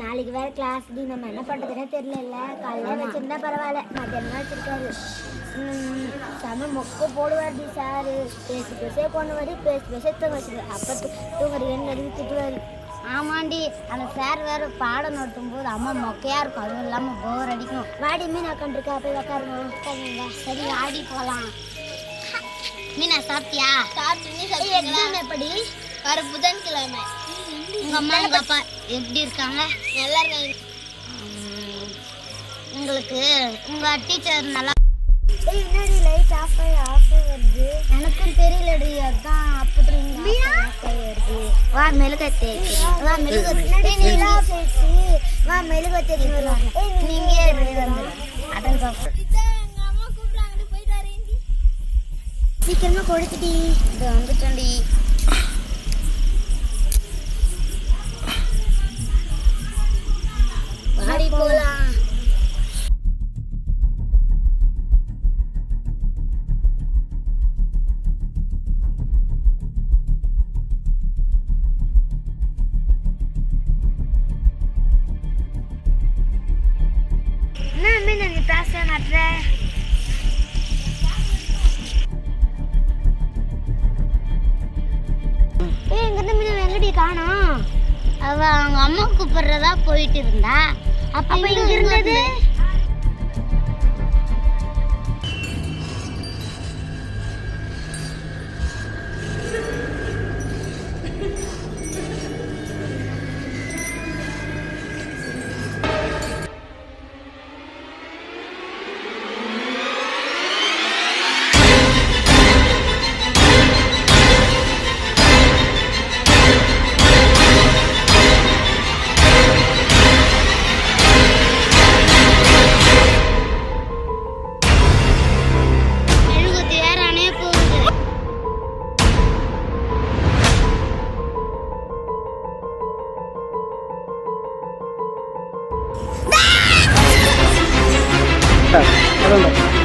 நாளைக்கு வேற கிளாஸ் நம்ம என்ன பண்ணுறதுனே தெரியல. காலையில வச்சிருந்தா பரவாயில்ல, மத்தியானம் வச்சிருக்காரு. செம மொக்க போடுவார் சாரு. பேசே பண்ணுவார், பேச தூங்க வச்சுருவார். அப்போ தூங்குறீங்கன்னு திட்டுவார். ஆமாண்டி, அந்த சார் வேறு பாடம் நடத்தும் போது அம்மா மொக்கையாக இருக்கும். அதுவும் இல்லாமல் போர் அடிக்கும். வாடி மீனா கண்டிருக்கா, போய் உட்காருங்க. சரி ஆடி போகலாம். மீனா சாப்பிட்டியா? சாப்பிட்டு எப்படி? வர புதன்கிழமை. உங்கள் அம்மா உங்கள் அப்பா எப்படி இருக்காங்க? நல்லா இருக்காங்க. உங்களுக்கு உங்கள் டீச்சர் நல்லா என்னடி லைட் ஆஃப் வருது? எனக்கும் தெரியலடி, அதான் அப்படி வருது. வா மெழுகத்தை வா மெழுகத்தை வா மெழுகத்தை நீங்க அதான் சீக்கிரமா கொடுத்துடி. இது வந்துட்டோண்டி. வாடி போலாம். என்ன மீன் நீ பேச மாட்டேற? எங்கிட்ட மீன் எங்கடி காணோம்? அவ அவங்க அம்மா கூப்பிடுறதா போயிட்டு இருந்தா. அப்ப இங்க இருந்தது Adelante.